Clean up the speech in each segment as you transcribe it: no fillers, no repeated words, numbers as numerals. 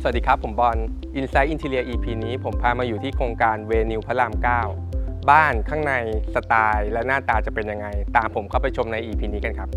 วัสดีครับผมบอล Insight Interior EP นี้ผมพามาอยู่ที่โครงการเวนิวพระราม 9 บ้านข้างในสไตล์และหน้าตาจะเป็นยังไงตามผมเข้าไปชมใน EP นี้กันครับ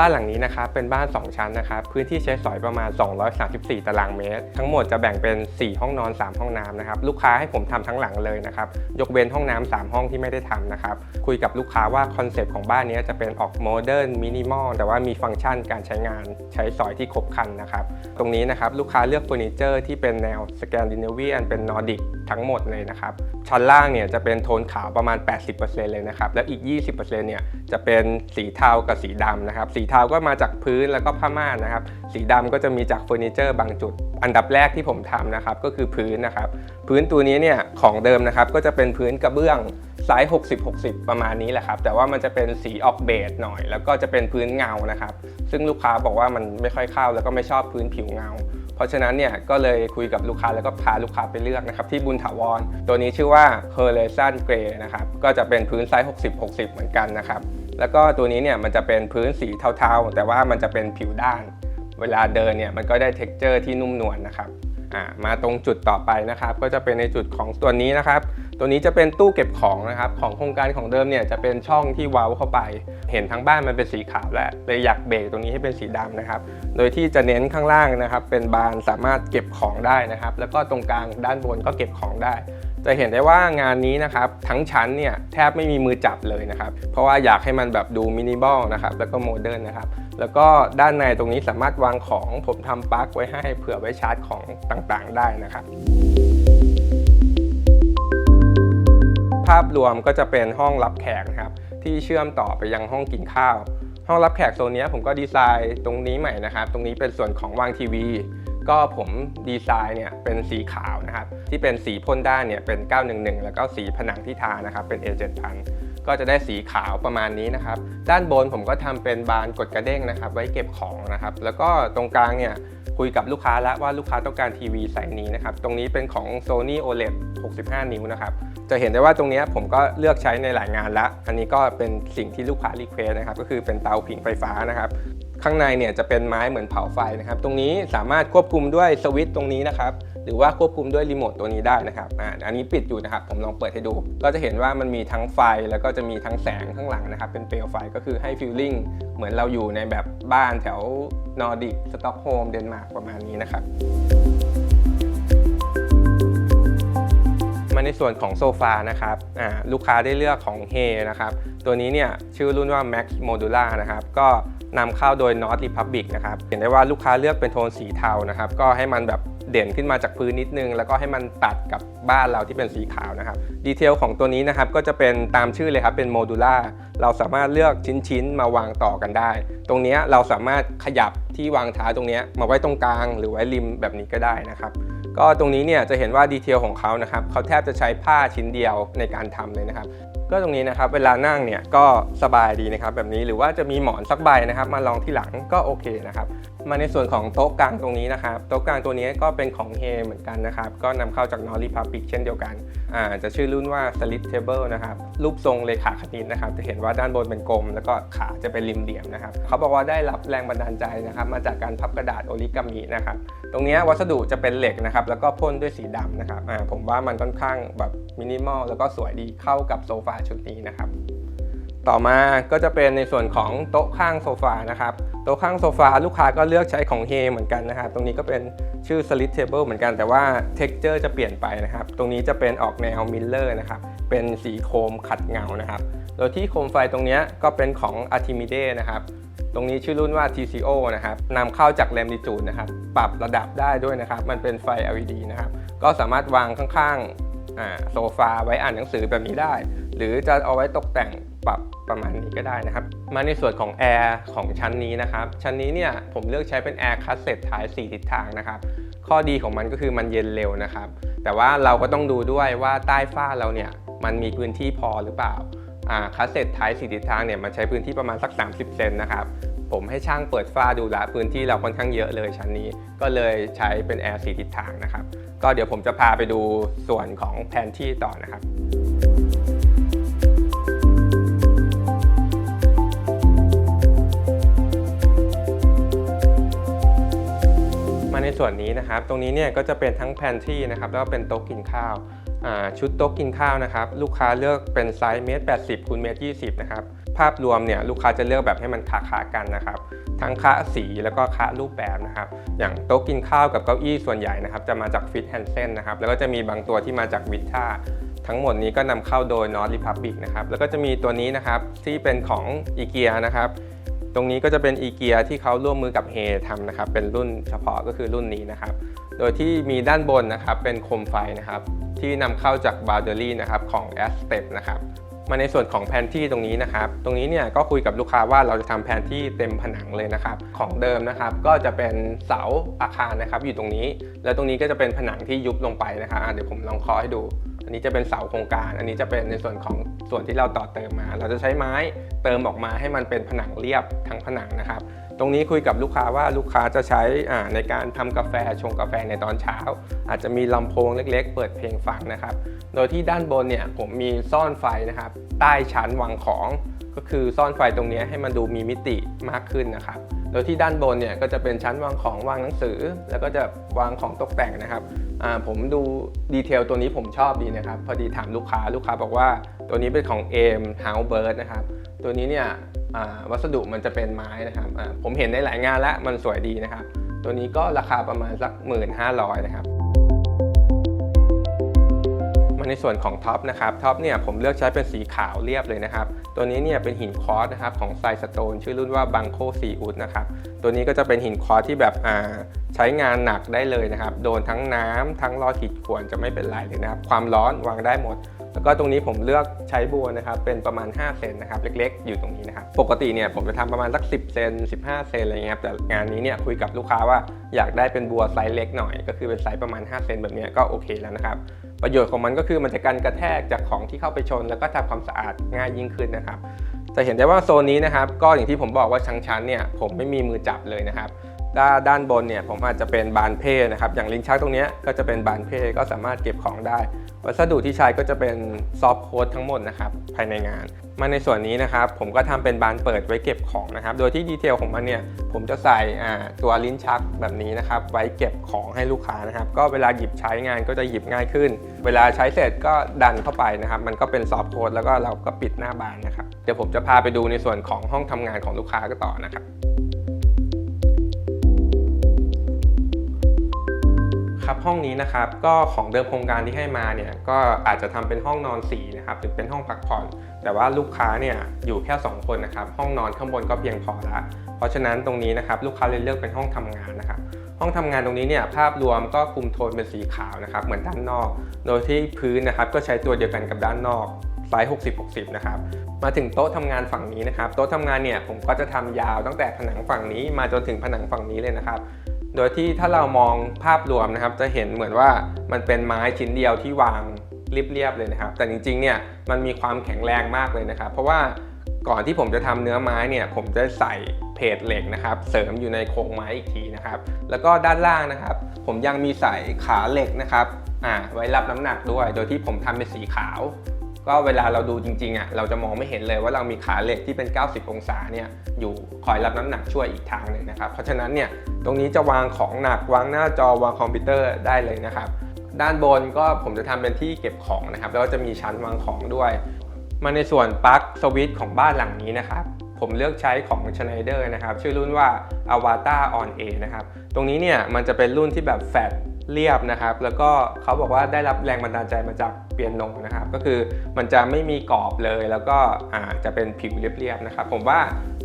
บ้านหลังนี้นะครับเป็นบ้าน2ชั้นนะครับพื้นที่ใช้สอยประมาณ234ตารางเมตรทั้งหมดจะแบ่งเป็น4ห้องนอน3ห้องน้ำนะครับลูกค้าให้ผมทำทั้งหลังเลยนะครับยกเว้นห้องน้ำ3ห้องที่ไม่ได้ทำนะครับคุยกับลูกค้าว่าคอนเซปต์ของบ้านนี้จะเป็นออกโมเดิร์นมินิมอลแต่ว่ามีฟังก์ชันการใช้งานใช้สอยที่ครบครันนะครับตรงนี้นะครับลูกค้าเลือกเฟอร์นิเจอร์ที่เป็นแนวสแกนดิเนเวียนเป็นนอร์ดิกทั้งหมดเลยนะครับชั้นล่างเนี่ยจะเป็นโทนขาวประมาณ 80% เลยนะครับแล้วอีก 20% เนี่ยจะเป็นสีเทากับสีดำนะครับสีเทาก็มาจากพื้นแล้วก็ผ้าม่านนะครับสีดำก็จะมีจากเฟอร์นิเจอร์บางจุดอันดับแรกที่ผมทำนะครับก็คือพื้นนะครับพื้นตัวนี้เนี่ยของเดิมนะครับก็จะเป็นพื้นกระเบื้องไซส์60-60ประมาณนี้แหละครับแต่ว่ามันจะเป็นสีออกเบจหน่อยแล้วก็จะเป็นพื้นเงานะครับซึ่งลูกค้าบอกว่ามันไม่ค่อยเข้าแล้วก็ไม่ชอบพื้นผิวเงาเพราะฉะนั้นเนี่ยก็เลยคุยกับลูกค้าแล้วก็พาลูกค้าไปเลือกนะครับที่บุญถาวรตัวนี้ชื่อว่า Horizon Grey นะครับก็จะเป็นพื้นไซส์60-60เหมือนกันนะครับแล้วก็ตัวนี้เนี่ยมันจะเป็นพื้นสีเทาๆแต่ว่ามันจะเป็นผิวด้านเวลาเดินเนี่ยมันก็ได้ texture ที่นุ่มนวลนะครับมาตรงจุดต่อไปนะครับก็จะเป็นในจุดของตัวนี้นะครับตัวนี้จะเป็นตู้เก็บของนะครับของโครงการของเดิมเนี่ยจะเป็นช่องที่เว้าเข้าไปเห็นทั้งบ้านมันเป็นสีขาวแล้วเลยอยากเบรกตรงนี้ให้เป็นสีดำนะครับโดยที่จะเน้นข้างล่างนะครับเป็นบานสามารถเก็บของได้นะครับแล้วก็ตรงกลางด้านบนก็เก็บของได้จะเห็นได้ว่างานนี้นะครับทั้งชั้นเนี่ยแทบไม่มีมือจับเลยนะครับเพราะว่าอยากให้มันแบบดูมินิมอลนะครับแล้วก็โมเดิร์นนะครับแล้วก็ด้านในตรงนี้สามารถวางของผมทำปลั๊กไว้ให้เผื่อไว้ชาร์จของต่างๆได้นะครับภาพรวมก็จะเป็นห้องรับแขกนะครับที่เชื่อมต่อไปยังห้องกินข้าวห้องรับแขกโซนนี้ผมก็ดีไซน์ตรงนี้ใหม่นะครับตรงนี้เป็นส่วนของวางทีวีก็ผมดีไซน์เนี่ยเป็นสีขาวนะครับที่เป็นสีพ่นด้านเนี่ยเป็น911แล้วก็สีผนังที่ทานะครับเป็น A7000 ก็จะได้สีขาวประมาณนี้นะครับด้านบนผมก็ทำเป็นบานกดกระเด้งนะครับไว้เก็บของนะครับแล้วก็ตรงกลางเนี่ยคุยกับลูกค้าแล้วว่าลูกค้าต้องการทีวีไซส์นี้นะครับตรงนี้เป็นของ Sony OLED 65 นิ้วนะครับจะเห็นได้ว่าตรงนี้ผมก็เลือกใช้ในหลายงานแล้วอันนี้ก็เป็นสิ่งที่ลูกค้ารีเควสนะครับก็คือเป็นเตาผิงไฟฟ้านะครับข้างในเนี่ยจะเป็นไม้เหมือนเผาไฟนะครับตรงนี้สามารถควบคุมด้วยสวิตช์ตรงนี้นะครับหรือว่าควบคุมด้วยรีโมทตัวนี้ได้นะครับอันนี้ปิดอยู่นะครับผมลองเปิดให้ดูก็จะเห็นว่ามันมีทั้งไฟแล้วก็จะมีทั้งแสงข้างหลังนะครับเป็นเปลวไฟก็คือให้ฟีลลิ่งเหมือนเราอยู่ในแบบบ้านแถวนอร์ดิกสต็อกโฮล์มเดนมาร์กประมาณนี้นะครับมาในส่วนของโซฟานะครับลูกค้าได้เลือกของ Hey นะครับตัวนี้เนี่ยชื่อรุ่นว่า Max Modular นะครับก็นำเข้าโดย North Republic นะครับเห็นได้ว่าลูกค้าเลือกเป็นโทนสีเทานะครับก็ให้มันแบบเด่นขึ้นมาจากพื้นนิดนึงแล้วก็ให้มันตัดกับบ้านเราที่เป็นสีขาวนะครับดีเทลของตัวนี้นะครับก็จะเป็นตามชื่อเลยครับเป็นโมดูล่าเราสามารถเลือกชิ้นมาวางต่อกันได้ตรงนี้เราสามารถขยับที่วางเท้าตรงนี้มาไว้ตรงกลางหรือไว้ริมแบบนี้ก็ได้นะครับก็ตรงนี้เนี่ยจะเห็นว่าดีเทลของเขานะครับเขาแทบจะใช้ผ้าชิ้นเดียวในการทำเลยนะครับก็ตรงนี้นะครับเวลานั่งเนี่ยก็สบายดีนะครับแบบนี้หรือว่าจะมีหมอนสักใบนะครับมาลองที่หลังก็โอเคนะครับมาในส่วนของโต๊ะกลางตรงนี้นะครับโต๊ะกลางตัวนี้ก็เป็นของ Hey เหมือนกันนะครับก็นำเข้าจาก North Republic เช่นเดียวกันจะชื่อรุ่นว่า Slit Table นะครับรูปทรงเลขาคณิตนะครับจะเห็นว่าด้านบนเป็นกลมแล้วก็ขาจะเป็นริมเหลี่ยมนะครับเขาบอกว่าได้รับแรงบันดาลใจนะครับมาจากการพับกระดาษโอริกามินะครับตรงนี้วัสดุจะเป็นเหล็กนะครับแล้วก็พ่นด้วยสีดำนะครับผมว่ามันค่อนข้างแบบมินิมอลแล้วก็สวยดีเข้ากับโซฟาชุดนี้นะครับต่อมาก็จะเป็นในส่วนของโต๊ะข้างโซฟานะครับโต๊ะข้างโซฟาลูกค้าก็เลือกใช้ของ Hey เหมือนกันนะครับตรงนี้ก็เป็นชื่อ Slit Table เหมือนกันแต่ว่า texture จะเปลี่ยนไปนะครับตรงนี้จะเป็นออกแนวมิลเลอร์นะครับเป็นสีโครมขัดเงานะครับโดยที่โคมไฟตรงนี้ก็เป็นของ Artemide นะครับตรงนี้ชื่อรุ่นว่า TCO นะครับนำเข้าจาก Lamitude นะครับปรับระดับได้ด้วยนะครับมันเป็นไฟ LED นะครับก็สามารถวางข้างๆโซฟาไว้อ่านหนังสือแบบนี้ได้หรือจะเอาไว้ตกแต่งปรับประมาณนี้ก็ได้นะครับมาในส่วนของแอร์ของชั้นนี้นะครับชั้นนี้เนี่ยผมเลือกใช้เป็นแอร์คัสเซ็ตท้าย4ทิศทางนะครับข้อดีของมันก็คือมันเย็นเร็วนะครับแต่ว่าเราก็ต้องดูด้วยว่าใต้ฝ้าเราเนี่ยมันมีพื้นที่พอหรือเปล่าคัสเซ็ตท้าย4ทิศทางเนี่ยมันใช้พื้นที่ประมาณสัก30เซนนะครับผมให้ช่างเปิดฝ้าดูละพื้นที่เราค่อนข้างเยอะเลยชั้นนี้ก็เลยใช้เป็นแอร์4ทิศทางนะครับก็เดี๋ยวผมจะพาไปดูส่วนของแผนที่ต่อนะครับ ในส่วนนี้นะครับตรงนี้เนี่ยก็จะเป็นทั้งแพนทรีนะครับแล้วก็เป็นโต๊ะกินข้าวชุดโต๊ะกินข้าวนะครับลูกค้าเลือกเป็นไซส์1.80 คูณ1.20 นะครับภาพรวมเนี่ยลูกค้าจะเลือกแบบให้มันคละกันนะครับทั้งคะสีแล้วก็คะรูปแบบนะครับอย่างโต๊ะกินข้าวกับเก้าอี้ส่วนใหญ่นะครับจะมาจากฟิตแฮนเซนนะครับแล้วก็จะมีบางตัวที่มาจากวิท่าทั้งหมดนี้ก็นำเข้าโดย North Republic นะครับแล้วก็จะมีตัวนี้นะครับที่เป็นของ IKEA นะครับตรงนี้ก็จะเป็น IKEA ที่เขาร่วมมือกับเฮทำนะครับเป็นรุ่นเฉพาะก็คือรุ่นนี้นะครับโดยที่มีด้านบนนะครับเป็นโคมไฟนะครับที่นำเข้าจาก Boundary นะครับของ Astep นะครับมาในส่วนของแผนที่ตรงนี้นะครับตรงนี้เนี่ยก็คุยกับลูกค้าว่าเราจะทำแผนที่เต็มผนังเลยนะครับของเดิมนะครับก็จะเป็นเสาอาคารนะครับอยู่ตรงนี้แล้วตรงนี้ก็จะเป็นผนังที่ยุบลงไปนะครับเดี๋ยวผมลองเคาะให้ดูอันนี้จะเป็นเสาโครงการอันนี้จะเป็นในส่วนของส่วนที่เราต่อเติมมาเราจะใช้ไม้เติมออกมาให้มันเป็นผนังเรียบทั้งผนังนะครับตรงนี้คุยกับลูกค้าว่าลูกค้าจะใช้ในการทำกาแฟชงกาแฟในตอนเช้าอาจจะมีลำโพงเล็กๆเปิดเพลงฟังนะครับโดยที่ด้านบนเนี่ยผมมีซ่อนไฟนะครับใต้ชั้นวางของก็คือซ่อนไฟตรงนี้ให้มันดูมีมิติมากขึ้นนะครับโดยที่ด้านบนเนี่ยก็จะเป็นชั้นวางของวางหนังสือแล้วก็จะวางของตกแต่งนะครับผมดูดีเทลตัวนี้ผมชอบดีนะครับพอดีถามลูกค้าบอกว่าตัวนี้เป็นของ AIM House Bird นะครับตัวนี้เนี่ยวัสดุมันจะเป็นไม้นะครับผมเห็นในหลายงานแล้วมันสวยดีนะครับตัวนี้ก็ราคาประมาณสัก 1,500 นะครับมาในส่วนของท็อปนะครับท็อปเนี่ยผมเลือกใช้เป็นสีขาวเรียบเลยนะครับตัวนี้เนี่ยเป็นหินควอตซ์นะครับของไซสโตนชื่อรุ่นว่าบังโคซีอุดนะครับตัวนี้ก็จะเป็นหินควอตซ์ที่แบบใช้งานหนักได้เลยนะครับโดนทั้งน้ำทั้งรอยขีดข่วนจะไม่เป็นไรเลยนะครับความร้อนวางได้หมดแล้วก็ตรงนี้ผมเลือกใช้บัวนะครับเป็นประมาณ5 เซนนะครับเล็กๆอยู่ตรงนี้นะครับปกติเนี่ยผมจะทำประมาณสัก10 เซน15 เซนอะไรเงี้ยครับแต่งานนี้เนี่ยคุยกับลูกค้าว่าอยากได้เป็นบัวไซส์เล็กหน่อยก็คือเป็นไซส์ประมาณ5 เซนแบบนี้ก็โอเคแล้วนะครับประโยชน์ของมันก็คือมันจะกันกระแทกจากของที่เข้าไปชนแล้วก็ทำความสะอาดง่ายยิ่งขึ้นนะครับจะเห็นได้ว่าโซนนี้นะครับก็อย่างที่ผมบอกว่าชั้นเนี่ยผมไม่มีมือจับเลยนะครับด้านบนเนี่ยผมอาจจะเป็นบานเพ่นะครับอย่างลิ้นชักตรงนี้ก็จะเป็นบานเพ่ก็สามารถเก็บของได้วัสดุที่ใช้ก็จะเป็นซอฟต์โค้ดทั้งหมดนะครับภายในงานมาในส่วนนี้นะครับผมก็ทำเป็นบานเปิดไว้เก็บของนะครับโดยที่ดีเทลของมันเนี่ยผมจะใส่ตัวลิ้นชักแบบนี้นะครับไว้เก็บของให้ลูกค้านะครับก็เวลาหยิบใช้งานก็จะหยิบง่ายขึ้นเวลาใช้เสร็จก็ดันเข้าไปนะครับมันก็เป็นซอฟต์โค้ดแล้วก็เราก็ปิดหน้าบานนะครับเดี๋ยวผมจะพาไปดูในส่วนของห้องทำงานของลูกค้าก็ต่อนะครับครับห้องนี้นะครับก็ของเดิมโครงการที่ให้มาเนี่ยก็อาจจะทำเป็นห้องนอน4นะครับหรือเป็นห้องพักผ่อนแต่ว่าลูกค้าเนี่ยอยู่แค่2 คนนะครับห้องนอนข้างบนก็เพียงพอละเพราะฉะนั้นตรงนี้นะครับลูกค้าเลยเลือกเป็นห้องทำงานนะครับห้องทำงานตรงนี้เนี่ยภาพรวมก็คุมโทนเป็นสีขาวนะครับเหมือนด้านนอกโดยที่พื้นนะครับก็ใช้ตัวเดียวกันกับด้านนอกไซส์60/60นะครับมาถึงโต๊ะทำงานฝั่งนี้นะครับโต๊ะทำงานเนี่ยผมก็จะทำยาวตั้งแต่ผนังฝั่งนี้มาจนถึงผนังฝั่งนี้เลยนะครับโดยที่ถ้าเรามองภาพรวมนะครับจะเห็นเหมือนว่ามันเป็นไม้ชิ้นเดียวที่วางเรียบๆเลยนะครับแต่จริงๆเนี่ยมันมีความแข็งแรงมากเลยนะครับเพราะว่าก่อนที่ผมจะทำเนื้อไม้เนี่ยผมจะใส่เพจเหล็กนะครับเสริมอยู่ในโครงไม้อีกทีนะครับแล้วก็ด้านล่างนะครับผมยังมีใส่ขาเหล็กนะครับไว้รับน้ำหนักด้วยโดยที่ผมทำเป็นสีขาวก็เวลาเราดูจริงๆเราจะมองไม่เห็นเลยว่าเรามีขาเหล็กที่เป็น90 องศาเนี่ยอยู่คอยรับน้ำหนักช่วยอีกทางหนึ่งนะครับเพราะฉะนั้นเนี่ยตรงนี้จะวางของหนักวางหน้าจอวางคอมพิวเตอร์ได้เลยนะครับด้านบนก็ผมจะทำเป็นที่เก็บของนะครับแล้วก็จะมีชั้นวางของด้วยมาในส่วนปลั๊กสวิตช์ของบ้านหลังนี้นะครับผมเลือกใช้ของ Schneider นะครับชื่อรุ่นว่า Avatar On A นะครับตรงนี้เนี่ยมันจะเป็นรุ่นที่แบบแฟลตเรียบนะครับแล้วก็เขาบอกว่าได้รับแรงบันดาลใจมาจากเปียโนนะครับก็คือมันจะไม่มีกรอบเลยแล้วก็จะเป็นผิวเรียบๆนะครับผมว่า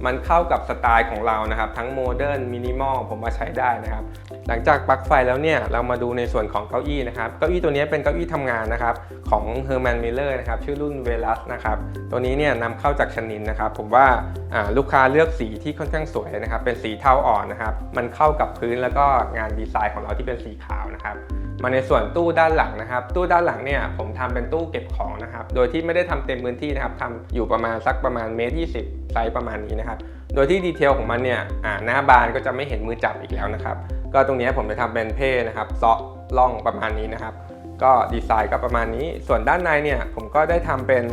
มันเข้ากับสไตล์ของเรานะครับทั้งโมเดิร์นมินิมอลผมมาใช้ได้นะครับหลังจากปลั๊กไฟแล้วเนี่ยเรามาดูในส่วนของเก้าอี้นะครับเก้าอี้ตัวนี้เป็นเก้าอี้ทำงานนะครับของ Herman Miller นะครับชื่อรุ่น Velas นะครับตัวนี้เนี่ยนำเข้าจากชนินนะครับผมว่าลูกค้าเลือกสีที่ค่อนข้างสวยนะครับเป็นสีเทาอ่อนนะครับมันเข้ากับพื้นแล้วก็งานดีไซน์ของเราที่เป็นสีขาวนะครับมาในส่วนตู้ด้านหลังนะครับตู้ด้านหลังเนี่ยผมทำเป็นตู้เก็บของนะครับโดยที่ไม่ได้ทำเต็มพื้นที่นะครับทำอยู่ประมาณสักประมาณ1.20 ไซส์ประมาณนี้นะครับโดยที่ดีเทลของมันเนี่ยหน้าบานก็จะไม่เห็นมือจับอีกแล้วนะครับก็ตรงนี้ผมจะทำเป็นเพ่นะครับเซาะล่องประมาณนี้นะครับก็ดีไซน์ก็ประมาณนี้ส่วนด้านในเนี่ยผมก็ได้ทำเป็น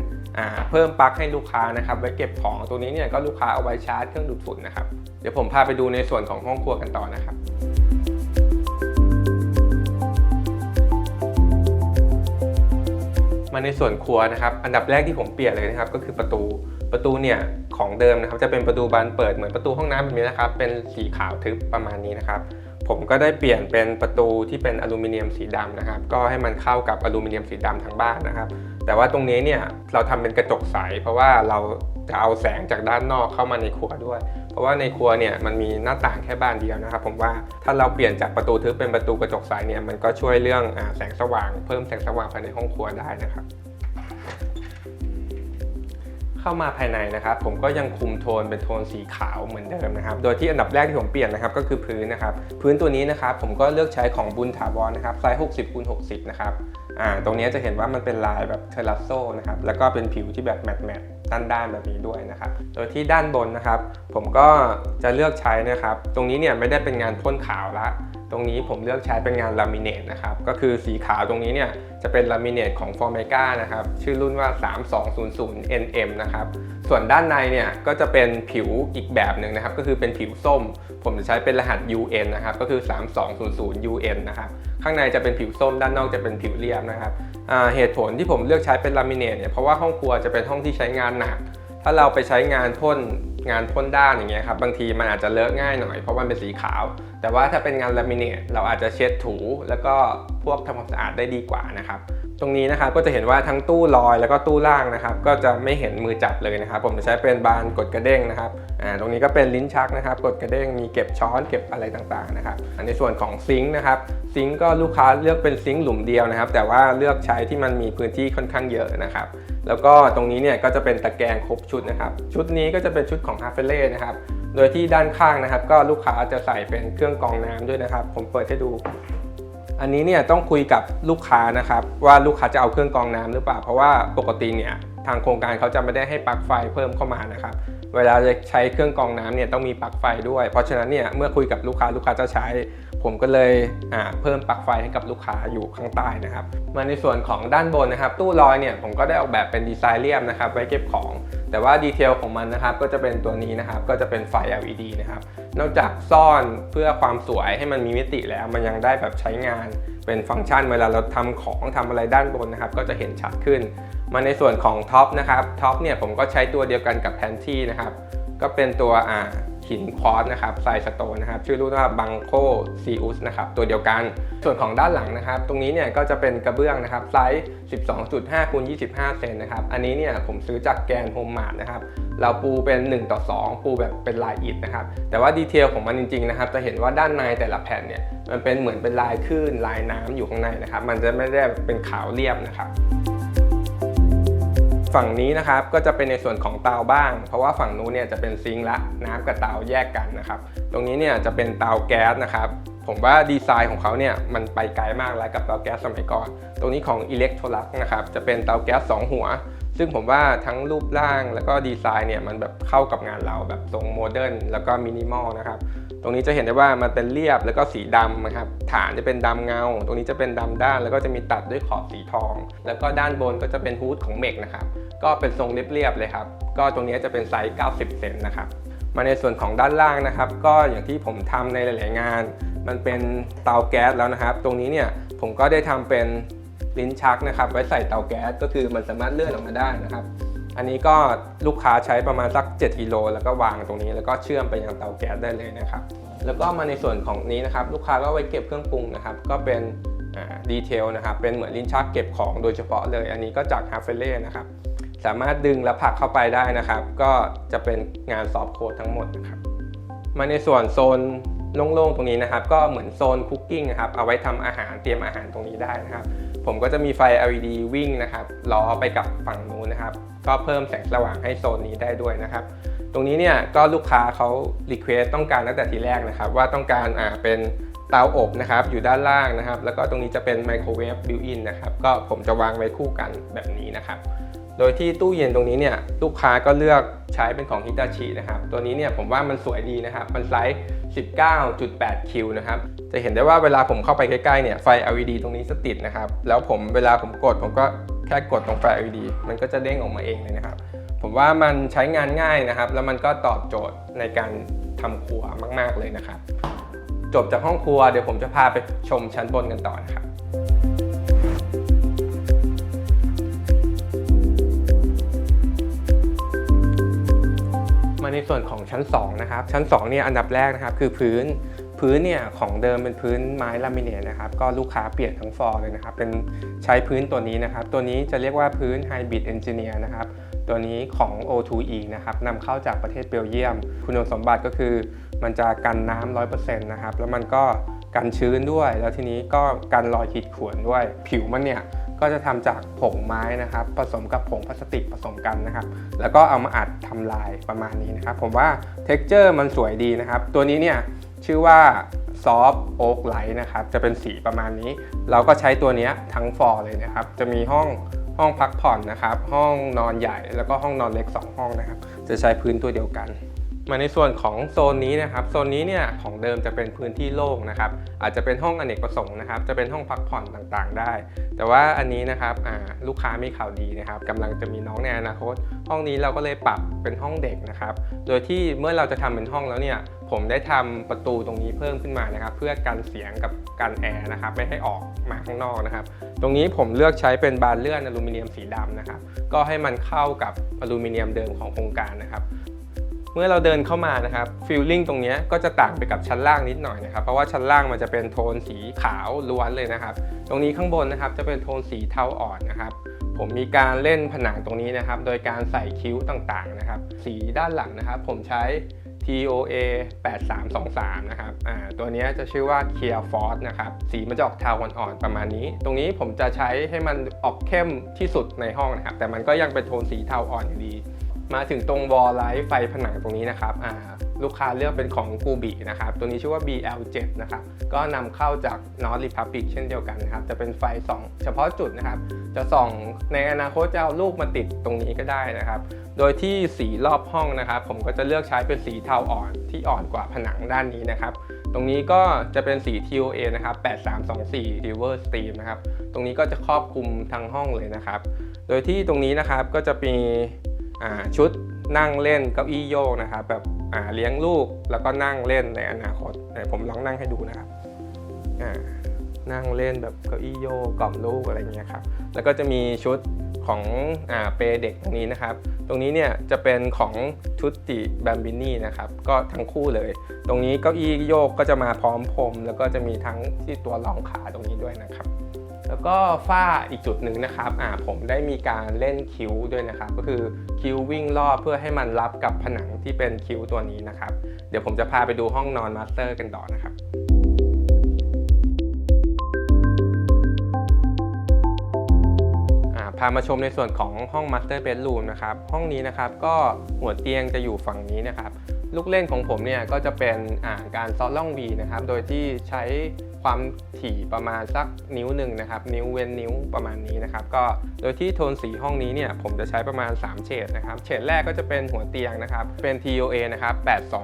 เพิ่มปลั๊กให้ลูกค้านะครับไว้เก็บของตัวนี้เนี่ยก็ลูกค้าเอาไว้ชาร์จเครื่องดูดฝุ่นนะครับเดี๋ยวผมพาไปดูในส่วนของห้องครัวกันต่อนะครับ มาในส่วนครัวนะครับอันดับแรกที่ผมเปลี่ยนเลยนะครับก็คือประตูเนี่ยของเดิมนะครับจะเป็นประตูบานเปิดเหมือนประตูห้องน้ำแบบนี้นะครับเป็นสีขาวทึบประมาณนี้นะครับผมก็ได้เปลี่ยนเป็นประตูที่เป็นอลูมิเนียมสีดำนะครับก็ให้มันเข้ากับอลูมิเนียมสีดำทั้งบ้านนะครับแต่ว่าตรงนี้เนี่ยเราทำเป็นกระจกใสเพราะว่าเราจะเอาแสงจากด้านนอกเข้ามาในครัวด้วยเพราะว่าในครัวเนี่ยมันมีหน้าต่างแค่บานเดียวนะครับผมว่าถ้าเราเปลี่ยนจากประตูทึบเป็นประตูกระจกใสเนี่ยมันก็ช่วยเรื่องแสงสว่างเพิ่มแสงสว่างภายในห้องครัวได้นะครับเข้ามาภายในนะครับผมก็ยังคุมโทนเป็นโทนสีขาวเหมือนเดิมนะครับโดยที่อันดับแรกที่ผมเปลี่ยนนะครับก็คือพื้นนะครับพื้นตัวนี้นะครับผมก็เลือกใช้ของบุญถาวรนะครับไซส์60x60นะครับตรงนี้จะเห็นว่ามันเป็นลายแบบเทราโซนะครับแล้วก็เป็นผิวที่แบบแมตต์ด้านแบบนี้ด้วยนะครับโดยที่ด้านบนนะครับผมก็จะเลือกใช้นะครับตรงนี้เนี่ยไม่ได้เป็นงานพ่นขาวละตรงนี้ผมเลือกใช้เป็นงานลามิเนตนะครับก็คือสีขาวตรงนี้เนี่ยจะเป็นลามิเนตของ Formica นะครับชื่อรุ่นว่า 3200 NM นะครับส่วนด้านในเนี่ยก็จะเป็นผิวอีกแบบหนึ่งนะครับก็คือเป็นผิวส้มผมจะใช้เป็นรหัส UN นะครับก็คือ 3200 UN นะครับข้างในจะเป็นผิวส้มด้านนอกจะเป็นผิวเรียบนะครับเหตุผลที่ผมเลือกใช้เป็นลามิเนตเนี่ยเพราะว่าห้องครัวจะเป็นห้องที่ใช้งานหนักถ้าเราไปใช้งานพ่นด้านอย่างเงี้ยครับบางทีมันอาจจะเลอะง่ายหน่อยเพราะมันเป็นสีขาวแต่ว่าถ้าเป็นงานลามิเนตเราอาจจะเช็ดถูแล้วก็พวกทำความสะอาดได้ดีกว่านะครับตรงนี้นะครับก็จะเห็นว่าทั้งตู้ลอยแล้วก็ตู้ล่างนะครับก็จะไม่เห็นมือจับเลยนะครับผมจะใช้เป็นบานกดกระเด้งนะครับตรงนี้ก็เป็นลิ้นชักนะครับกดกระเด้งมีเก็บช้อนเก็บอะไรต่างๆนะครับในส่วนของซิงค์นะครับซิงค์ก็ลูกค้าเลือกเป็นซิงค์หลุมเดียวนะครับแต่ว่าเลือกใช้ที่มันมีพื้นที่ค่อนข้างเยอะนะครับแล้วก็ตรงนี้เนี่ยก็จะเป็นตะแกรงครบชุดนะครับชุดนี้ก็จะเป็นชุดของ Havellet นะครับโดยที่ด้านข้างนะครับก็ลูกค้าจะใส่เป็นเครื่องกรองน้ำด้วยนะครับผมเปิดให้ดูอันนี้เนี่ยต้องคุยกับลูกค้านะครับว่าลูกค้าจะเอาเครื่องกรองน้ำหรือเปล่าเพราะว่าปกติเนี่ยทางโครงการเขาจะไม่ได้ให้ปลั๊กไฟเพิ่มเข้ามานะครับเวลาจะใช้เครื่องกรองน้ำเนี่ยต้องมีปลั๊กไฟด้วยเพราะฉะนั้นเนี่ยเมื่อคุยกับลูกค้าจะใช้ผมก็เลยเพิ่มปลั๊กไฟให้กับลูกค้าอยู่ข้างใต้นะครับมาในส่วนของด้านบนนะครับตู้ลอยเนี่ยผมก็ได้ออกแบบเป็นดีไซน์เรียบนะครับไว้เก็บของแต่ว่าดีเทลของมันนะครับก็จะเป็นตัวนี้นะครับก็จะเป็นไฟ LED นะครับนอกจากซ่อนเพื่อความสวยให้มันมีมิติแล้วมันยังได้แบบใช้งานเป็นฟังก์ชันเวลาเราทำของทำอะไรด้านบนนะครับก็จะเห็นชัดขึ้นมาในส่วนของท็อปนะครับท็อปเนี่ยผมก็ใช้ตัวเดียวกันกับแพนที่นะครับก็เป็นตัวหินควอตซ์นะครับไซสโตนนะครับชื่อรุ่นว่าบังโคซีอุสนะครับตัวเดียวกันส่วนของด้านหลังนะครับตรงนี้เนี่ยก็จะเป็นกระเบื้องนะครับไซส์ 12.5 x 25 เซนนะครับอันนี้เนี่ยผมซื้อจากแกรนด์โฮมมาร์ทนะครับเราปูเป็น1:2ปูแบบเป็นลายอิฐนะครับแต่ว่าดีเทลของมันจริงๆนะครับจะเห็นว่าด้านในแต่ละแผ่นเนี่ยมันเป็นเหมือนเป็นลายคลื่นลายน้ำอยู่ข้างในนะครับมันจะไม่ได้เป็นขาวเรียบนะครับฝั่งนี้นะครับก็จะเป็นในส่วนของเตาบ้างเพราะว่าฝั่งนู้นเนี่ยจะเป็นซิงค์ละน้ำกับเตาแยกกันนะครับตรงนี้เนี่ยจะเป็นเตาแก๊สนะครับผมว่าดีไซน์ของเขาเนี่ยมันไปไกลมากแล้วกับเตาแก๊สสมัยก่อนตรงนี้ของ Electrolux นะครับจะเป็นเตาแก๊ส2หัวซึ่งผมว่าทั้งรูปร่างแล้วก็ดีไซน์เนี่ยมันแบบเข้ากับงานเราแบบทรงโมเดิร์นแล้วก็มินิมอลนะครับตรงนี้จะเห็นได้ว่ามันเป็นเรียบแล้วก็สีดำนะครับฐานจะเป็นดำเงาตรงนี้จะเป็นดำด้านแล้วก็จะมีตัดด้วยขอบสีทองแล้วก็ด้านบนก็จะเป็นฮูดของเมกนะครับก็เป็นทรงเรียบๆเลยครับก็ตรงนี้จะเป็นไซส์90 เซนนะครับมาในส่วนของด้านล่างนะครับก็อย่างที่ผมทำในหลายๆงานมันเป็นเตาแก๊สแล้วนะครับตรงนี้เนี่ยผมก็ได้ทำเป็นลิ้นชักนะครับไว้ใส่เตาแก๊สก็คือมันสามารถเลื่อนออกมาได้นะครับอันนี้ก็ลูกค้าใช้ประมาณสัก7 กิโลแล้วก็วางตรงนี้แล้วก็เชื่อมไปยังเตาแก๊สได้เลยนะครับแล้วก็มาในส่วนของนี้นะครับลูกค้าก็ไว้เก็บเครื่องปรุงนะครับก็เป็นดีเทลนะครับเป็นเหมือนลิ้นชักเก็บของโดยเฉพาะเลยอันนี้ก็จาก Havellet นะครับสามารถดึงและผลักเข้าไปได้นะครับก็จะเป็นงานซอฟต์โค้ดทั้งหมดนะครับมาในส่วนโซนโล่งๆตรงนี้นะครับก็เหมือนโซนคุกกิ้งนะครับเอาไว้ทำอาหารเตรียมอาหารตรงนี้ได้นะครับผมก็จะมีไฟ LED วิ่งนะครับล้อไปกับฝั่งนู้นนะครับก็เพิ่มแสงสว่างให้โซนนี้ได้ด้วยนะครับตรงนี้เนี่ยก็ลูกค้าเขารีเควสต้องการตั้งแต่ทีแรกนะครับว่าต้องการเป็นเตาอบนะครับอยู่ด้านล่างนะครับแล้วก็ตรงนี้จะเป็นไมโครเวฟบิวอินนะครับก็ผมจะวางไว้คู่กันแบบนี้นะครับโดยที่ตู้เย็นตรงนี้เนี่ยลูกค้าก็เลือกใช้เป็นของ Hitachi นะครับตัวนี้เนี่ยผมว่ามันสวยดีนะครับมันไซส์ 19.8 คิวนะครับจะเห็นได้ว่าเวลาผมเข้าไปใกล้ๆเนี่ยไฟ LED ตรงนี้จะติดนะครับแล้วเวลาผมกดผมก็แค่กดตรงไฟ LED มันก็จะเด้งออกมาเองเลยนะครับผมว่ามันใช้งานง่ายนะครับแล้วมันก็ตอบโจทย์ในการทำครัวมากๆเลยนะครับจบจากห้องครัวเดี๋ยวผมจะพาไปชมชั้นบนกันต่อนะครับ ในส่วนของชั้น2นะครับชั้น2เนี่ยอันดับแรกนะครับคือพื้นเนี่ยของเดิมเป็นพื้นไม้ลามิเนตนะครับก็ลูกค้าเปลี่ยนทั้งฟลอร์เลยนะครับเป็นใช้พื้นตัวนี้นะครับตัวนี้จะเรียกว่าพื้น Hybrid Engineer นะครับตัวนี้ของ O2E นะครับนำเข้าจากประเทศเบลเยียมคุณสมบัติก็คือมันจะกันน้ำ 100% นะครับแล้วมันก็กันชื้นด้วยแล้วทีนี้ก็กันรอยขีดข่วนด้วยผิวมันเนี่ยก็จะทำจากผงไม้นะครับผสมกับผงพลาสติกผสมกันนะครับแล้วก็เอามาอัดทำลายประมาณนี้นะครับผมว่า texture มันสวยดีนะครับตัวนี้เนี่ยชื่อว่า Soft Oak Light นะครับจะเป็นสีประมาณนี้เราก็ใช้ตัวนี้ทั้งฟอร์เลยนะครับจะมีห้องพักผ่อนนะครับห้องนอนใหญ่แล้วก็ห้องนอนเล็ก2ห้องนะครับจะใช้พื้นตัวเดียวกันมาในส่วนของโซนนี้นะครับโซนนี้เนี่ยของเดิมจะเป็นพื้นที่โล่งนะครับอาจจะเป็นห้องอเนกประสงค์นะครับจะเป็นห้องพักผ่อนต่างๆได้แต่ว่าอันนี้นะครับลูกค้ามีข่าวดีนะครับกำลังจะมีน้องในอนาคตห้องนี้เราก็เลยปรับเป็นห้องเด็กนะครับโดยที่เมื่อเราจะทำเป็นห้องแล้วเนี่ยผมได้ทำประตูตรงนี้เพิ่มขึ้นมานะครับเพื่อกันเสียงกับกันแอร์นะครับไม่ให้ออกมาข้างนอกนะครับตรงนี้ผมเลือกใช้เป็นบานเลื่อนอลูมิเนียมสีดำนะครับก็ให้มันเข้ากับอลูมิเนียมเดิมของโครงการนะครับเมื่อเราเดินเข้ามานะครับฟีลลิ่งตรงนี้ก็จะต่างไปกับชั้นล่างนิดหน่อยนะครับเพราะว่าชั้นล่างมันจะเป็นโทนสีขาวล้วนเลยนะครับตรงนี้ข้างบนนะครับจะเป็นโทนสีเทาอ่อนนะครับผมมีการเล่นผนังตรงนี้นะครับโดยการใส่คิ้วต่างๆนะครับสีด้านหลังนะครับผมใช้ TOA 8323นะครับตัวนี้จะชื่อว่า Clear Force นะครับสีมันจะออกเทาอ่อนๆประมาณนี้ตรงนี้ผมจะใช้ให้มันออกเข้มที่สุดในห้องนะครับแต่มันก็ยังเป็นโทนสีเทาอ่อนอยู่ดีมาถึงตรงวอลไลท์ไฟผนังตรงนี้นะครับลูกค้าเลือกเป็นของกูบินะครับตัวนี้ชื่อว่า BL7 นะครับก็นำเข้าจาก North Republic เช่นเดียวกันนะครับจะเป็นไฟส่องเฉพาะจุดนะครับจะส่องในอนาคตจะเอาลูกมาติดตรงนี้ก็ได้นะครับโดยที่สีรอบห้องนะครับผมก็จะเลือกใช้เป็นสีเทาอ่อนที่อ่อนกว่าผนังด้านนี้นะครับตรงนี้ก็จะเป็นสี TOA นะครับ8324 River Stream นะครับตรงนี้ก็จะครอบคลุมทั้งห้องเลยนะครับโดยที่ตรงนี้นะครับก็จะมีชุดนั่งเล่นเก้าอี้โยกนะครับแบบเลี้ยงลูกแล้วก็นั่งเล่นในอนาคตผมลองนั่งให้ดูนะครับนั่งเล่นแบบเก้าอี้โยกกล่อมลูกอะไรเงี้ยครับแล้วก็จะมีชุดของเปเด็กตรงนี้นะครับตรงนี้เนี่ยจะเป็นของชุดติแบมบินี่นะครับก็ทั้งคู่เลยตรงนี้เก้าอี้โยกก็จะมาพร้อมพรมแล้วก็จะมีทั้งที่ตัวรองขาตรงนี้ด้วยนะครับแล้วก็ฝ้าอีกจุดหนึ่งนะครับผมได้มีการเล่นคิ้วด้วยนะครับก็คือคิ้ววิ่งรอบเพื่อให้มันรับกับผนังที่เป็นคิ้วตัวนี้นะครับเดี๋ยวผมจะพาไปดูห้องนอนมาสเตอร์กันต่อนะครับพามาชมในส่วนของห้อง Master Bedroom นะครับห้องนี้นะครับก็หัวเตียงจะอยู่ฝั่งนี้นะครับลูกเล่นของผมเนี่ยก็จะเป็นการซอสล่อง V นะครับโดยที่ใช้ความถี่ประมาณสักนิ้วหนึ่งนะครับนิ้วเว้นนิ้วประมาณนี้นะครับก็โดยที่โทนสีห้องนี้เนี่ยผมจะใช้ประมาณ3เฉดนะครับเฉดแรกก็จะเป็นหัวเตียงนะครับเป็น TOA นะครับ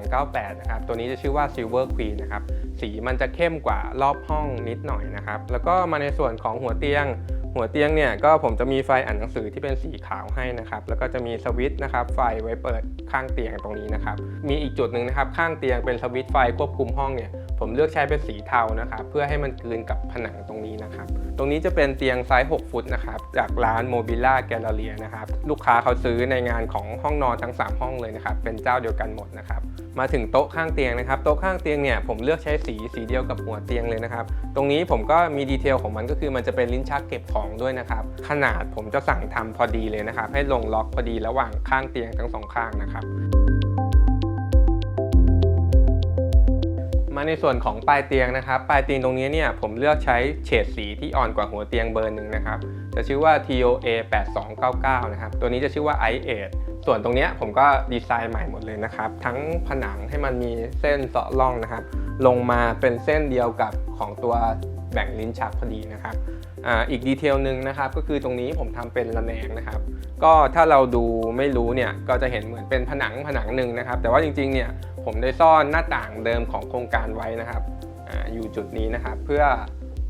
8298นะครับตัวนี้จะชื่อว่า Silver Queen นะครับสีมันจะเข้มกว่ารอบห้องนิดหน่อยนะครับแล้วก็มาในส่วนของหัวเตียงเนี่ยก็ผมจะมีไฟอ่านหนังสือที่เป็นสีขาวให้นะครับแล้วก็จะมีสวิตช์นะครับไฟไว้เปิดข้างเตียงตรงนี้นะครับมีอีกจุดหนึ่งนะครับข้างเตียงเป็นสวิตช์ไฟควบคุมห้องเนี่ยผมเลือกใช้เป็นสีเทานะครับเพื่อให้มันกลืนกับผนังตรงนี้นะครับตรงนี้จะเป็นเตียงไซส์6ฟุตนะครับจากร้าน Mobilla Galleria นะครับลูกค้าเขาซื้อในงานของห้องนอนทั้ง3ห้องเลยนะครับเป็นเจ้าเดียวกันหมดนะครับมาถึงโต๊ะข้างเตียงนะครับโต๊ะข้างเตียงเนี่ยผมเลือกใช้สีเดียวกับหัวเตียงเลยนะครับตรงนี้ผมก็มีดีเทลของมันก็คือมันจะเป็นลิ้นชักเก็บของด้วยนะครับขนาดผมจะสั่งทำพอดีเลยนะครับให้ลงล็อกพอดีระหว่างข้างเตียงทั้ง2ข้างนะครับมาในส่วนของปลายเตียงนะครับปลายเตียงตรงนี้เนี่ยผมเลือกใช้เฉดสีที่อ่อนกว่าหัวเตียงเบอร์หนึ่งนะครับจะชื่อว่า TOA 8299นะครับตัวนี้จะชื่อว่า Ice Age ส่วนตรงนี้ผมก็ดีไซน์ใหม่หมดเลยนะครับทั้งผนังให้มันมีเส้นเสาะร่องนะครับลงมาเป็นเส้นเดียวกับของตัวแบ่งลิ้นชักพอดีนะครับอีกดีเทลหนึ่งนะครับก็คือตรงนี้ผมทำเป็นระแนงนะครับก็ถ้าเราดูไม่รู้เนี่ยก็จะเห็นเหมือนเป็นผนังหนึ่งนะครับแต่ว่าจริงๆเนี่ยผมได้ซ่อนหน้าต่างเดิมของโครงการไว้นะครับอยู่จุดนี้นะครับเพื่อ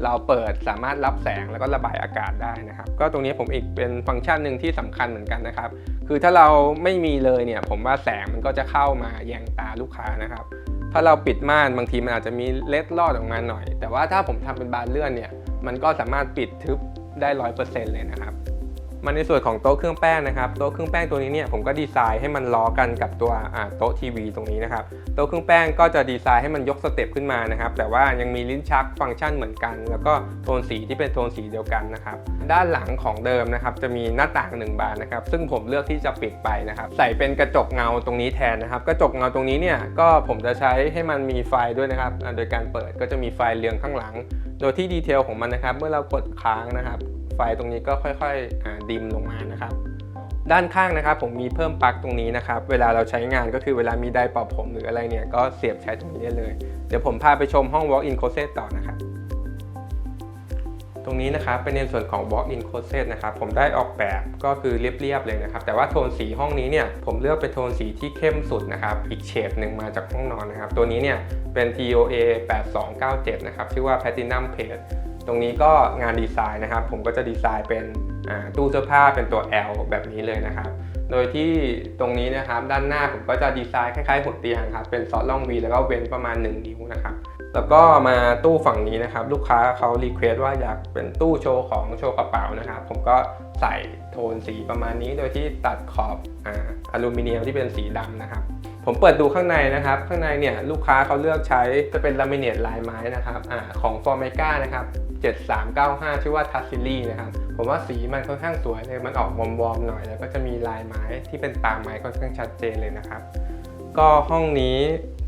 เราเปิดสามารถรับแสงแล้วก็ระบายอากาศได้นะครับก็ตรงนี้ผมอีกเป็นฟังก์ชันหนึ่งที่สำคัญเหมือนกันนะครับคือถ้าเราไม่มีเลยเนี่ยผมว่าแสงมันก็จะเข้ามาแยงตาลูกค้านะครับถ้าเราปิดม่านบางทีมันอาจจะมีเล็ดลอดออกมาหน่อยแต่ว่าถ้าผมทำเป็นบานเลื่อนเนี่ยมันก็สามารถปิดทึบได้ 100% เลยนะครับ มาในส่วนของโต๊ะเครื่องแป้งนะครับโต๊ะเครื่องแป้งตัวนี้เนี่ยผมก็ดีไซน์ให้มันล้อกันกับตัวโต๊ะทีวีตรงนี้นะครับโต๊ะเครื่องแป้งก็จะดีไซน์ให้มันยกสเต็ปขึ้นมานะครับแต่ว่ายังมีลิ้นชักฟังก์ชันเหมือนกันแล้วก็โทนสีที่เป็นโทนสีเดียวกันนะครับด้านหลังของเดิมนะครับจะมีหน้าต่าง1 บานนะครับซึ่งผมเลือกที่จะปิดไปนะครับใส่เป็นกระจกเงาตรงนี้แทนนะครับกระจกเงาตรงนี้เนี่ยก็ผมจะใช้ให้มันมีไฟด้วยนะครับโดยการเปิดก็จะมีไฟเรืองข้างหลังโดยที่ดีเทลของมันนะครับเมื่อเรากดค้างนะครับไฟตรงนี้ก็ค่อยๆดิมลงมานะครับด้านข้างนะครับผมมีเพิ่มปลั๊กตรงนี้นะครับเวลาเราใช้งานก็คือเวลามีไดร์เป่าผมหรืออะไรเนี่ยก็เสียบใช้ตรงนี้ได้เลยเดี๋ยวผมพาไปชมห้อง walk-in closet ต่อนะครับตรงนี้นะครับเป็นในส่วนของ walk-in closet นะครับผมได้ออกแบบก็คือเรียบๆเลยนะครับแต่ว่าโทนสีห้องนี้เนี่ยผมเลือกเป็นโทนสีที่เข้มสุดนะครับอีกเฉดหนึ่งมาจากห้องนอนนะครับตัวนี้เนี่ยเป็น TOA 8297นะครับชื่อว่า Platinum Page ตรงนี้ก็งานดีไซน์นะครับผมก็จะดีไซน์เป็นตู้เสื้อผ้าเป็นตัว L แบบนี้เลยนะครับโดยที่ตรงนี้นะครับด้านหน้าผมก็จะดีไซน์คล้ายๆหัวเตียงครับเป็นซอสล่อง V แล้วก็เว้นประมาณ1 นิ้วนะครับแล้วก็มาตู้ฝั่งนี้นะครับลูกค้าเขารีเควสต์ว่าอยากเป็นตู้โชว์ของโชว์กระเป๋านะครับผมก็ใส่โทนสีประมาณนี้โดยที่ตัดขอบอลูมิเนียมที่เป็นสีดำนะครับผมเปิดดูข้างในนะครับข้างในเนี่ยลูกค้าเขาเลือกใช้จะเป็นลามิเนตลายไม้นะครับของ Formica นะครับ7395ชื่อว่า Tassili นะครับผมว่าสีมันค่อนข้างสวยเลยมันออกวอร์มๆหน่อยแล้วก็จะมีลายไม้ที่เป็นตาไม้ค่อนข้างชัดเจนเลยนะครับก็ห้องนี้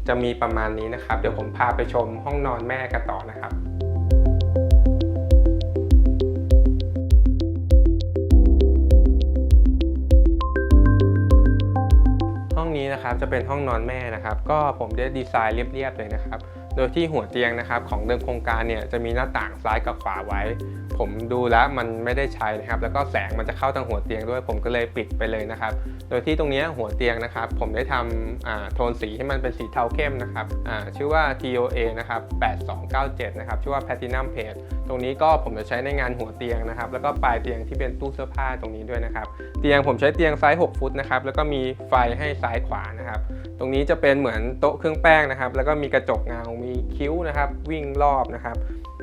จะมีประมาณนี้นะครับเดี๋ยวผมพาไปชมห้องนอนแม่กันต่อนะครับห้องนี้นะครับจะเป็นห้องนอนแม่นะครับก็ผมได้ดีไซน์เรียบๆเลยนะครับโดยที่หัวเตียงนะครับของเดิมโครงการเนี่ยจะมีหน้าต่างซ้ายกับขวาไว้ผมดูแล้วมันไม่ได้ใช้นะครับแล้วก็แสงมันจะเข้าทางหัวเตียงด้วยผมก็เลยปิดไปเลยนะครับโดยที่ตรงนี้หัวเตียงนะครับผมได้ทำโทนสีให้มันเป็นสีเทาเข้มนะครับชื่อว่า TOA นะครับ8297นะครับชื่อว่า Platinum Page ตรงนี้ก็ผมจะใช้ในงานหัวเตียงนะครับแล้วก็ปลายเตียงที่เป็นตู้เสื้อผ้าตรงนี้ด้วยนะครับเตียงผมใช้เตียงไซส์6 ฟุตนะครับแล้วก็มีไฟให้ซ้ายขวานะครับตรงนี้จะเป็นเหมือนโต๊ะเครื่องแป้งนะครับแล้วก็มีกระจกเงามีคิ้วนะครับวิ่งรอบนะครับ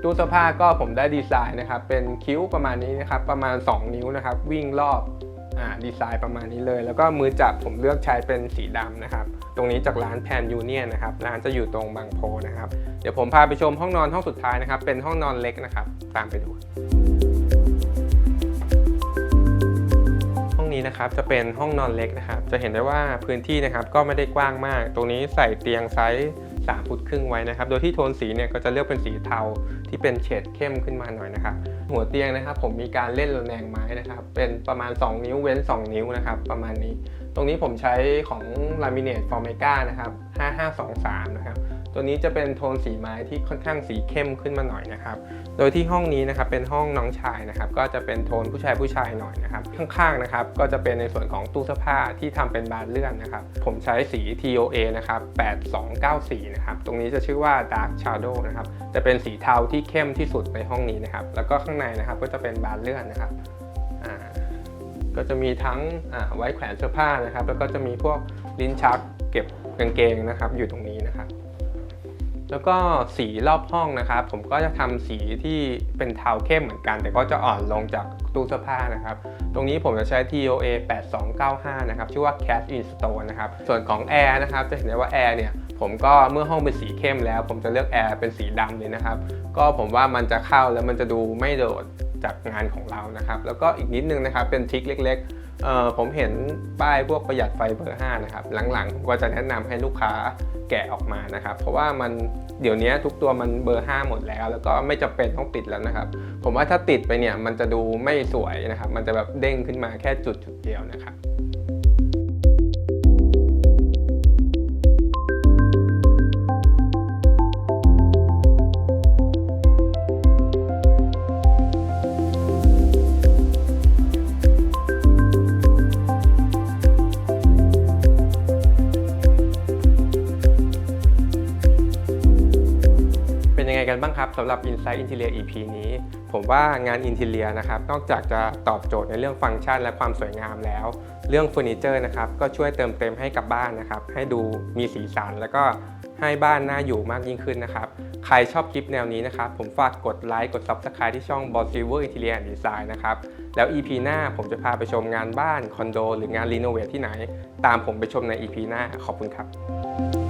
ตู้เสื้อผ้าก็ผมได้ดีไซน์นะครับเป็นคิ้วประมาณนี้นะครับประมาณ2 นิ้วนะครับวิ่งรอบดีไซน์ประมาณนี้เลยแล้วก็มือจับผมเลือกใช้เป็นสีดำนะครับตรงนี้จากร้านแพนยูเนียนนะครับร้านจะอยู่ตรงบางโพนะครับเดี๋ยวผมพาไปชมห้องนอนห้องสุดท้ายนะครับเป็นห้องนอนเล็กนะครับตามไปดูนี้นะครับจะเป็นห้องนอนเล็กนะครับจะเห็นได้ว่าพื้นที่นะครับก็ไม่ได้กว้างมากตรงนี้ใส่เตียงไซส์3 ฟุตครึ่งไว้นะครับโดยที่โทนสีเนี่ยก็จะเลือกเป็นสีเทาที่เป็นเฉดเข้มขึ้นมาหน่อยนะครับหัวเตียงนะครับผมมีการเล่นระแนงไม้นะครับเป็นประมาณ2 นิ้วเว้น2 นิ้วนะครับประมาณนี้ตรงนี้ผมใช้ของ Laminate Formica นะครับ5523นะครับตัวนี้จะเป็นโทนสีไม้ที่ค่อนข้างสีเข้มขึ้นมาหน่อยนะครับโดยที่ห้องนี้นะครับเป็นห้องน้องชายนะครับก็จะเป็นโทนผู้ชายหน่อยนะครับข้างๆนะครับก็จะเป็นในส่วนของตู้เสื้อผ้าที่ทำเป็นบานเลื่อนนะครับผมใช้สี TOA นะครับ8294นะครับตรงนี้จะชื่อว่า Dark Shadow นะครับจะเป็นสีเทาที่เข้มที่สุดในห้องนี้นะครับแล้วก็ข้างในนะครับก็จะเป็นบานเลื่อนนะครับก็จะมีทั้งไว้แขวนเสื้อผ้านะครับแล้วก็จะมีพวกลิ้นชักเก็บกางเกงนะครับอยู่ตรงนี้นะครับแล้วก็สีรอบห้องนะครับผมก็จะทำสีที่เป็นเทาเข้มเหมือนกันแต่ก็จะอ่อนลงจากตู้เสื้อผ้านะครับตรงนี้ผมจะใช้ TOA 8295นะครับชื่อว่า Cash in Stone นะครับส่วนของแอร์นะครับจะเห็นได้ว่าแอร์เนี่ยผมก็เมื่อห้องเป็นสีเข้มแล้วผมจะเลือกแอร์เป็นสีดำเลยนะครับก็ผมว่ามันจะเข้าแล้วมันจะดูไม่โดดจากงานของเรานะครับแล้วก็อีกนิดนึงนะครับเป็นทริคเล็กๆผมเห็นป้ายพวกประหยัดไฟเบอร์5นะครับหลังๆก็จะแนะนำให้ลูกค้าแกะออกมานะครับเพราะว่ามันเดี๋ยวนี้ทุกตัวมันเบอร์5หมดแล้วก็ไม่จำเป็นต้องติดแล้วนะครับผมว่าถ้าติดไปเนี่ยมันจะดูไม่สวยนะครับมันจะแบบเด้งขึ้นมาแค่จุดเดียวนะครับ กันบ้างครับสำหรับ Insight Interior EP นี้ผมว่างาน Interior นะครับนอกจากจะตอบโจทย์ในเรื่องฟังก์ชันและความสวยงามแล้วเรื่องเฟอร์นิเจอร์นะครับก็ช่วยเติมเต็มให้กับบ้านนะครับให้ดูมีสีสันแล้วก็ให้บ้านน่าอยู่มากยิ่งขึ้นนะครับใครชอบคลิปแนวนี้นะครับผมฝากกดไลค์กด Subscribe ที่ช่อง Boss Silver Interior and Design นะครับ แล้ว EP หน้าผมจะพาไปชมงานบ้านคอนโดหรืองานรีโนเวทที่ไหนตามผมไปชมใน EP หน้าขอบคุณครับ